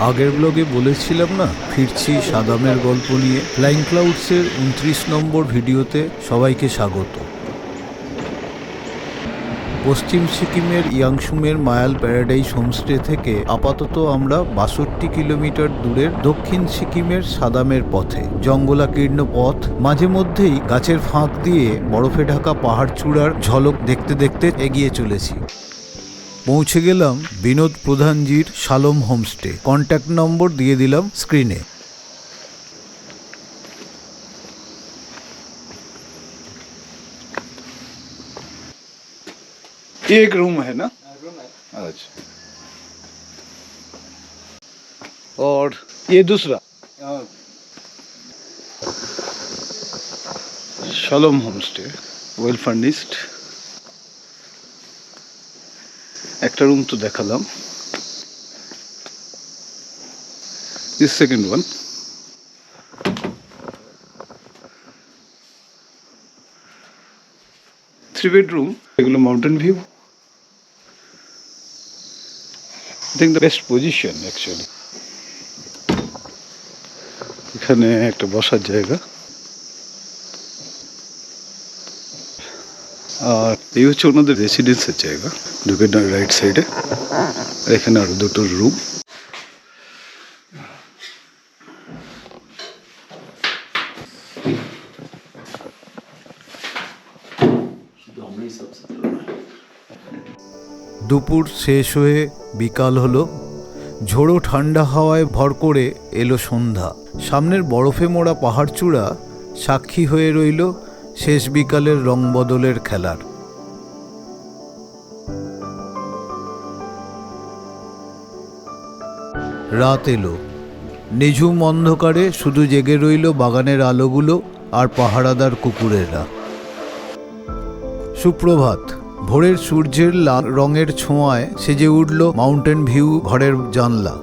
আগের ব্লগে বলেছিলাম না, ফিরছি সাদামের গল্প নিয়ে। ফ্লাইং ক্লাউডসের 29 নম্বর ভিডিওতে সবাইকে স্বাগত। পশ্চিম সিকিমের ইয়াংসুমের মায়াল প্যারাডাইস হোমস্টে থেকে আপাতত আমরা 62 কিলোমিটার দূরের দক্ষিণ সিকিমের সাদামের পথে। জঙ্গলাকীর্ণ পথ, মাঝে মধ্যেই গাছের ফাঁক দিয়ে বরফে ঢাকা পাহাড় চূড়ার ঝলক দেখতে দেখতে এগিয়ে চলেছি। পৌঁছে গেলাম বিনোদ প্রধানজির শালম হোমস্টে। কন্ট্যাক্ট নম্বর দিয়ে দিলাম স্ক্রিনে। ये एक रूम है ना? रूम है। अच्छा। और ये दूसरा शालोम होमस्टे, वेल फर्निश्ड। একটা রুম তো দেখালাম, this second one. Three bedroom, এগুলো mountain view. I think the best position actually. এখানে একটা বসার জায়গা, আর এই হচ্ছে ওনাদের রেসিডেন্সের জায়গা। ঢুকে রাইট সাইডে, এখানে আরো দুটো রুম। দুপুর শেষ হয়ে বিকাল হলো। ঝোড়ো ঠান্ডা হাওয়ায় ভর করে এলো সন্ধ্যা। সামনের বরফে মোড়া পাহাড়চূড়া সাক্ষী হয়ে রইল শেষ বিকালের রং বদলের খেলার। রাত এলো। নিঝুম অন্ধকারে শুধু জেগে রইল বাগানের আলোগুলো আর পাহারাদার কুকুরেরা। সুপ্রভাত। ভোরের সূর্যের লাল রঙের ছোঁয়ায় সেজে উঠল মাউন্টেন ভিউ ঘরের জানলা।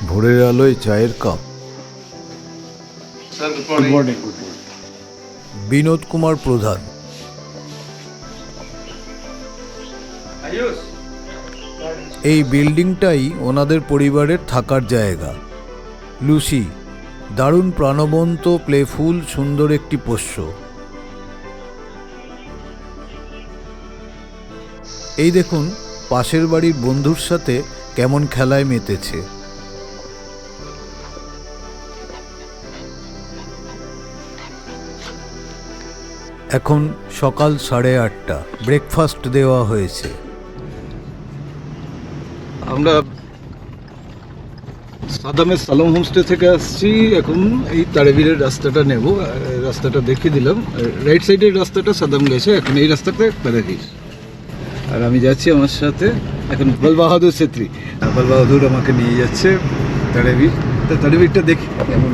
ভোরের আলোয় চায়ের কাপ। বিনোদ কুমার প্রধান। এই বিল্ডিংটাই ওনাদের পরিবারের থাকার জায়গা। লুসি, দারুণ প্রাণবন্ত, প্লেফুল, সুন্দর একটি পোষ্য। এই দেখুন পাশের বাড়ির বন্ধুর সাথে কেমন খেলায় মেতেছে। এখন সকাল 8:30। ব্রেকফাস্ট দেওয়া হয়েছে। আমরা সাদামের শালম হোমস্টে থেকে আসছি। এখন এই তারেবীরের রাস্তাটা নেব। রাস্তাটা দেখিয়ে দিলাম। রাইট সাইডের রাস্তাটা সাদাম গেছে, এখন এই রাস্তাতে তারেবীর। আর আমি যাচ্ছি আমার সাথে এখন বল বাহাদুর ছেত্রী। বল বাহাদুর আমাকে নিয়ে যাচ্ছে তারেবীর। তো তারেবীরটা দেখি কেমন।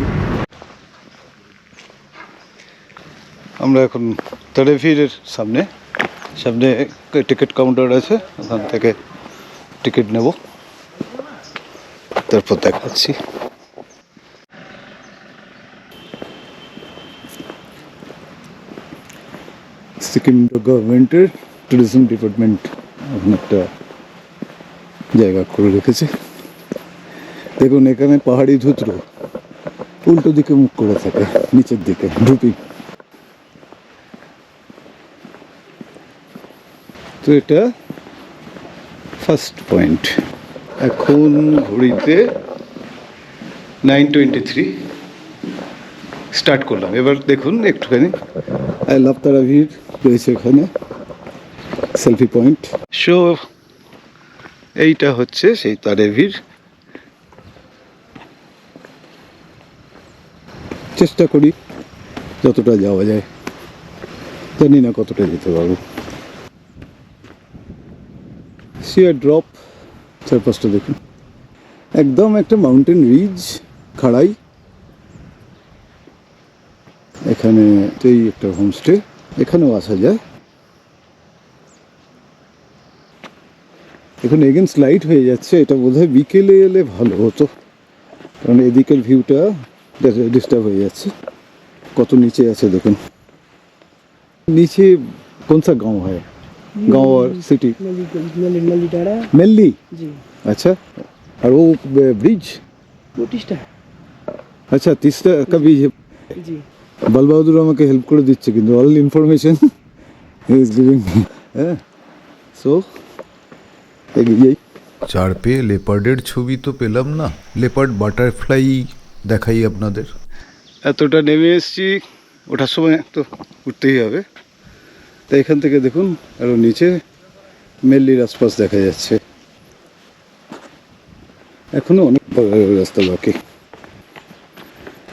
আমরা এখন তারেবীরের সামনে টিকিট কাউন্টার আছে, ওখান থেকে টিকিট নেব, তারপর দেখাচ্ছি। সিকিম গভর্নমেন্টের ট্যুরিজম ডিপার্টমেন্ট একটা জায়গা করে রেখেছে। দেখুন এখানে পাহাড়ি ধুতর উল্টো দিকে মুখ করে থাকে, নিচের দিকে ড্রুপিং। তো এটা ফার্স্ট পয়েন্ট। এখন ঘড়িতে 9:23 স্টার্ট করলাম। এবার দেখুন একটুখানি আই লাভ তারাভীর রয়েছে এখানে, সেলফি পয়েন্ট। সো এইটা হচ্ছে সেই তারাভীর। চেষ্টা করি যতটা যাওয়া যায়, জানি না কতটা যেতে পারবো। শিয়ার ড্রপ, চারপাশটা দেখুন একদম একটা মাউন্টেন রিজ, খাড়াই। এখানে এই একটা হোমস্টে, এখানেও আসা যায়। এখন এগেনস্ট লাইট হয়ে যাচ্ছে, এটা বোধহয় বিকেলে এলে ভালো হতো, কারণ এদিকের ভিউটা ডিস্টার্ব হয়ে যাচ্ছে। কত নিচে আছে দেখুন, নিচে কোন সা গাঁও হয়, गांव और सिटी नली टाड़ा मेल्ली। जी अच्छा, और वो ब्रिज, वो टिस्टा अच्छा तीसरा का ब्रिज है। जी বল বাহাদুর আমাকে হেল্প করে দিচ্ছে, কিন্তু all information is giving me. হ্যাঁ, সো এগিয়ে চার পেয়ে লেপার্ডের ছবি তো পেলাম না, লেপার্ড বাটারফ্লাই দেখাই আপনাদের। এতটা নেমে এসেছি, ওঠার সময় তো উঠতেই হবে। তো এখান থেকে দেখুন আরও নিচে মেল্লির আশপাশ দেখা যাচ্ছে। এখনো অনেক রাস্তা বাকি।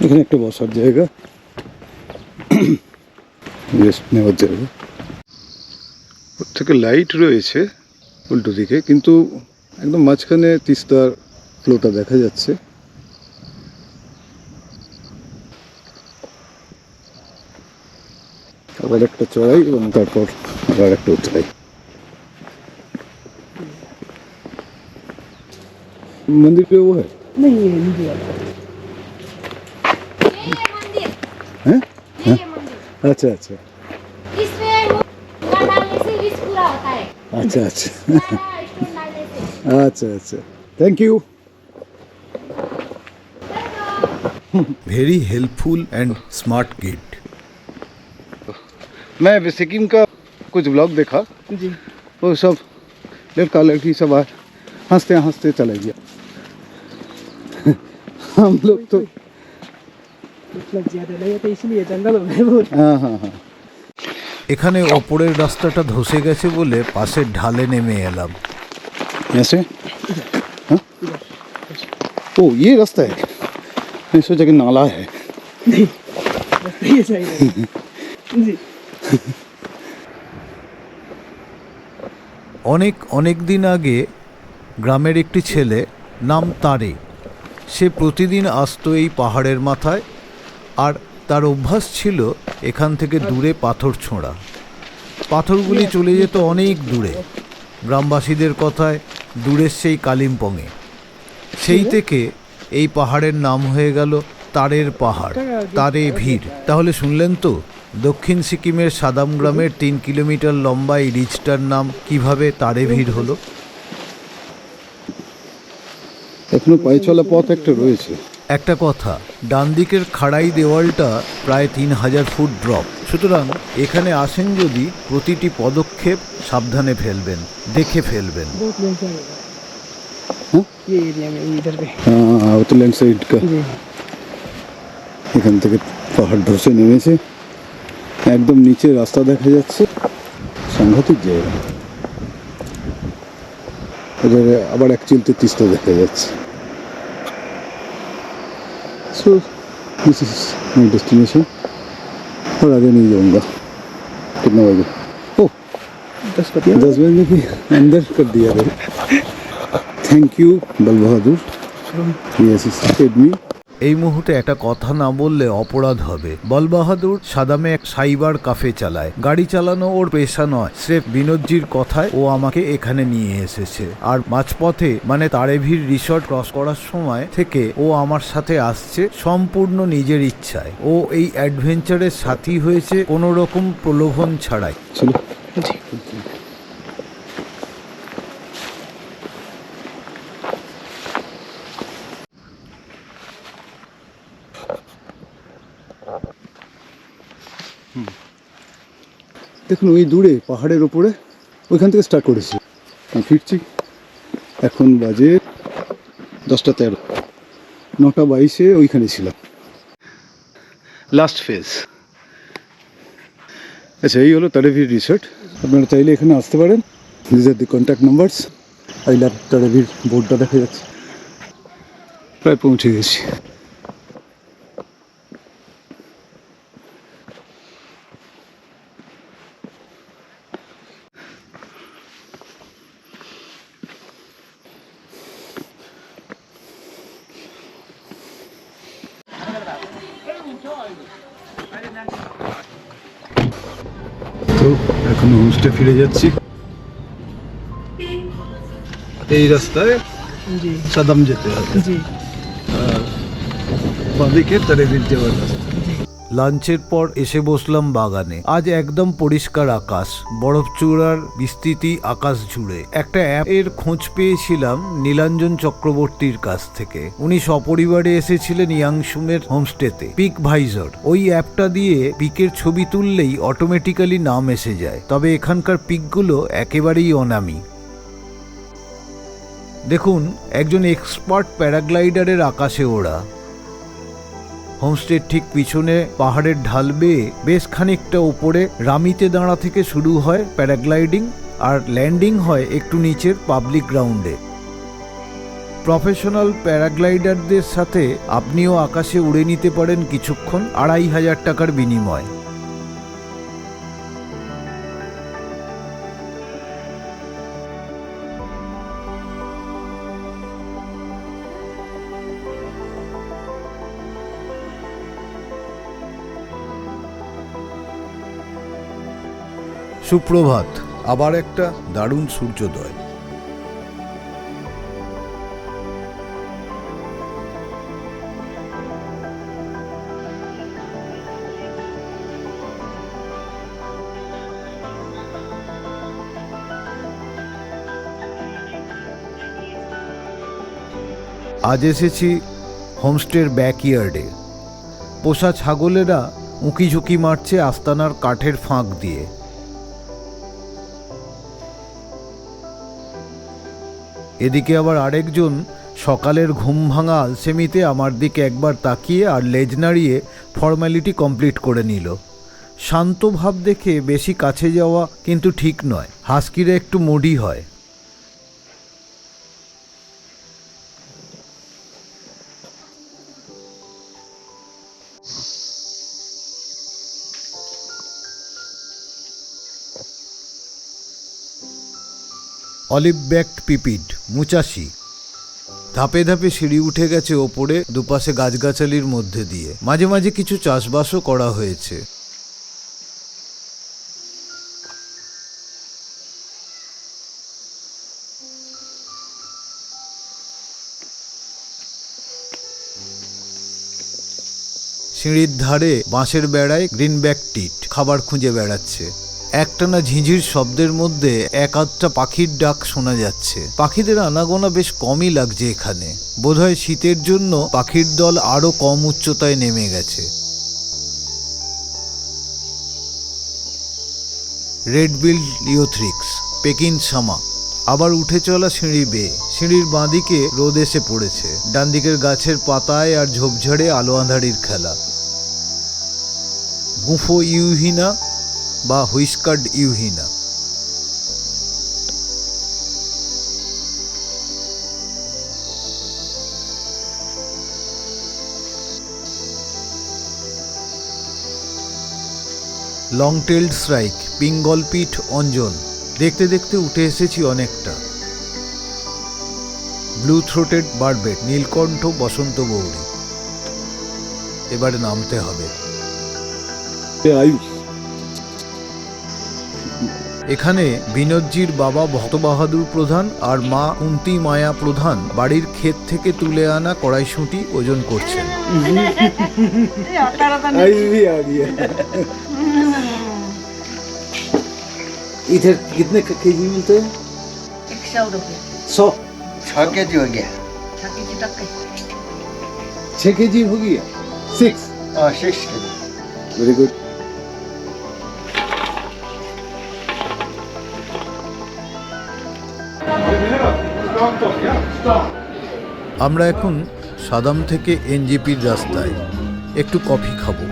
এখানে একটা বসার জায়গা, রেস্ট নেওয়ার জায়গা। ওর থেকে লাইট রয়েছে উল্টো দিকে, কিন্তু একদম মাঝখানে তিস্তার ফ্লোটা দেখা যাচ্ছে। আবার একটা চড়াই এবং তারপর আবার একটা উঠাই। मंदिर पे वो है नहीं ये नीचे वाला ये मंदिर हैं? ये मंदिर अच्छा अच्छा इसमें हुआ डालने से विष पूरा होता है अच्छा अच्छा स्टोन डालने से अच्छा अच्छा thank you. Very helpful and smart গিড। मैं सिक्किम का कुछ ब्लॉग देखा, जी वो सब लड़का लड़की सब हंसते हंसते चले गया। हम लोग तो इतना ज्यादा नहीं तो इसलिए जंगल हो गए बहुत हाँ हाँ हाँ। এখানে ওপরের রাস্তাটা ধসে গেছে বলে পাশের ঢালে নেমে এলাম। ऐसे हाँ? ओ ये रास्ता है, मैं सोचा कि नाला है। ये सही है जी অনেক অনেক দিন আগে গ্রামের একটি ছেলে নাম তারে, সে প্রতিদিন আসতো এই পাহাড়ের মাথায়, আর তার অভ্যাস ছিল এখান থেকে দূরে পাথর ছোঁড়া। পাথরগুলি চলে যেত অনেক দূরে, গ্রামবাসীদের কথায় দূরের সেই কালিম্পংয়ে। সেই থেকে এই পাহাড়ের নাম হয়ে গেল তারের পাহাড়, তারে ভিড়। তাহলে শুনলেন তো দক্ষিণ সিকিমের সাদাম গ্রামের 3 কিলোমিটার লম্বা এই রিজটার নাম কিভাবে তারে ভিড় হলো। এখনো পায়ে চলা পথ একটা রয়েছে। একটা কথা, ডান দিকের খাড়াই দেওয়ালটা প্রায় 3000 ফুট ড্রপ, সুতরাং এখানে আসেন যদি প্রতিটি পদক্ষেপ সাবধানে ফেলবেন, দেখে ফেলবেন। बहुत लेंस है हाँ? ये एरिया में इधर पे हाँ उतलैंड साइड का। जी এখান থেকে পাহাড় ধসে নেমেছে, একদম নিচে রাস্তা দেখা যাচ্ছে, সাংঘাতিক জায়গা। এবারে আবার এক চিলতে তিস্তা দেখা যাচ্ছে। So this is my destination, और आगे नहीं जाऊँगा। कितना बजे? ओह 10 बजे भी अंदर कर दिया गया। थैंक यू बल बहादुर, he assisted me। এই মুহূর্তে একটা কথা না বললে অপরাধ হবে। বল বাহাদুর সাদামে এক সাইবার কাফে চালায়। গাড়ি চালানো ওর পেশা নয়, স্রেফ বিনোদজির কথায় ও আমাকে এখানে নিয়ে এসেছে। আর মাঝপথে মানে তারেভির রিসর্ট ক্রস করার সময় থেকে ও আমার সাথে আসছে সম্পূর্ণ নিজের ইচ্ছায়। ও এই অ্যাডভেঞ্চারের সাথী হয়েছে কোনো রকম প্রলোভন ছাড়াই। চলো। দেখুন ওই দূরে পাহাড়ের ওপরে, ওইখান থেকে স্টার্ট করেছি, আমি ফিরছি। এখন বাজে 10:13, 9:22 ওইখানে ছিলাম। Last phase. আচ্ছা, এই হলো তারেভির রিসর্ট। আপনারা চাইলে এখানে আসতে পারেন। This are the contact numbers. I love তারেভির বোর্ডটা দেখা যাচ্ছে। প্রায় পৌঁছে গেছি। তো এখন হোমস্টে ফিরে যাচ্ছি। এই রাস্তায় जी সাদাম যেতে হবে, जी আর বাঁদিকে তারেবির যাওয়ার রাস্তা। লাঞ্চের পর এসে বসলাম বাগানে। আজ একদম পরিষ্কার আকাশ, বরফ চূড়ার বিস্তৃতি আকাশ জুড়ে। একটা অ্যাপ এর খোঁজ পেয়েছিলাম নীলাঞ্জন চক্রবর্তীর কাছ থেকে। উনি সপরিবারে এসেছিলেন ইয়াংসুমের হোমস্টেতে, পিক ভাইজর। ওই অ্যাপটা দিয়ে পিকের ছবি তুললেই অটোমেটিক্যালি নাম এসে যায়, তবে এখানকার পিকগুলো একেবারেই অনামি। দেখুন, একজন এক্সপার্ট প্যারাগ্লাইডারের আকাশে ওড়া। হোমস্টের ঠিক পিছনে পাহাড়ের ঢাল বেয়ে বেশ খানিকটা উপরে রামিতে দাঁড়া থেকে শুরু হয় প্যারাগ্লাইডিং, আর ল্যান্ডিং হয় একটু নিচের পাবলিক গ্রাউন্ডে। প্রফেশনাল প্যারাগ্লাইডারদের সাথে আপনিও আকাশে উড়ে নিতে পারেন কিছুক্ষণ 2500 টাকার বিনিময়। সুপ্রভাত, আবার একটা দারুণ সূর্যোদয়। আজ এসেছি হোমস্টের ব্যাকইয়ার্ডে। পোষা ছাগলেরা উঁকি ঝুঁকি মারছে আস্তানার কাঠের ফাঁক দিয়ে। এদিকে আবার আরেকজন সকালের ঘুম ভাঙা আলসেমিতে আমার দিকে একবার তাকিয়ে আর লেজ নাড়িয়ে ফর্ম্যালিটি কমপ্লিট করে নিল। শান্ত ভাব দেখে বেশি কাছে যাওয়া কিন্তু ঠিক নয়, হাস্কিরা একটু মুডি হয়। অলিভ ব্যাকড পিপিড মুচাশি। ধাপে ধাপে সিঁড়ি উঠে গেছে ওপরে, দুপাশে গাছগাছালির মধ্যে দিয়ে। মাঝে মাঝে কিছু চাষবাসও করা হয়েছে। সিঁড়ির ধারে বাঁশের বেড়ায় গ্রিনব্যাক টিট খাবার খুঁজে বেড়াচ্ছে। একটানা ঝিঁঝির শব্দের মধ্যে এক আধটা পাখির ডাক শোনা যাচ্ছে। পাখিদের আনাগোনা বেশ কমই লাগছে এখানে। বোধহয় শীতের জন্য পাখির দল আরো কম উচ্চতায় নেমে গেছে। রেড বিল্ড লিওথ্রিক্স, পেকিন সামা। আবার উঠে চলা সিঁড়ি বেয়ে। সিঁড়ির বাঁদিকে রোদ এসে পড়েছে। ডান দিকের গাছের পাতায় আর ঝোপঝাড়ে আলো আঁধারির খেলা। গুঁফো ইউহিনা বা হুইস্কার্ড ইউহিনা। লং টেলড স্ট্রাইক, পিঙ্গল পিঠ অঞ্জন। দেখতে দেখতে উঠে এসেছি অনেকটা। ব্লু থ্রোটেড বারবেট, নীলকণ্ঠ বসন্ত বৌরি। এবারে নামতে হবে। এখানে বিনোদজির বাবা ভক্ত বাহাদুর প্রধান আর মা কুন্তি মায়া প্রধান বাড়ির ক্ষেত থেকে তুলে আনা কড়াইশুঁটি ওজন করছেন। इधर कितने केजी मिलते हैं? 100 रुपये 100। 6 के जी हो गया 6 के जी तक 6 केजी हो गया। 6 6 के जी वेरी गुड। আমরা এখন সাদাম থেকে এনজেপির রাস্তায়। একটু কফি খাবো।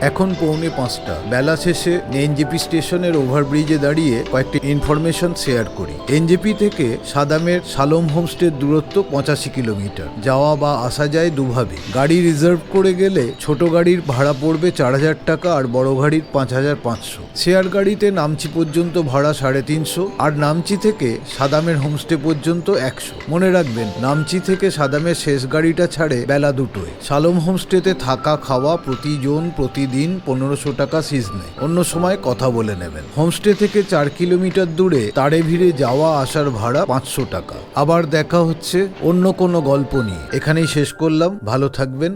এখন 4:45। বেলা শেষে এনজেপি স্টেশনের ওভারব্রিজে দাঁড়িয়ে কয়েকটি ইনফরমেশন শেয়ার করি। এনজেপি থেকে সাদামের শালম হোমস্টের দূরত্ব 85 কিলোমিটার। যাওয়া বা আসা যায় দুভাবে। গাড়ি রিজার্ভ করে গেলে ছোট গাড়ির ভাড়া পড়বে 4000 টাকা আর বড় গাড়ির 5500। শেয়ার গাড়িতে নামচি পর্যন্ত ভাড়া 350, আর নামচি থেকে সাদামের হোমস্টে পর্যন্ত 100। মনে রাখবেন, নামচি থেকে সাদামের শেষ গাড়িটা ছাড়ে বেলা 2টোয়। শালম হোমস্টেতে থাকা খাওয়া প্রতিজন প্রতি প্রতিদিন 1500 টাকা সিজ নেয়। অন্য সময় কথা বলে নেবেন। হোমস্টে থেকে 4 কিলোমিটার দূরে তারেভিরে যাওয়া আসার ভাড়া 500 টাকা। আবার দেখা হচ্ছে অন্য কোনো গল্প নিয়ে। এখানেই শেষ করলাম। ভালো থাকবেন।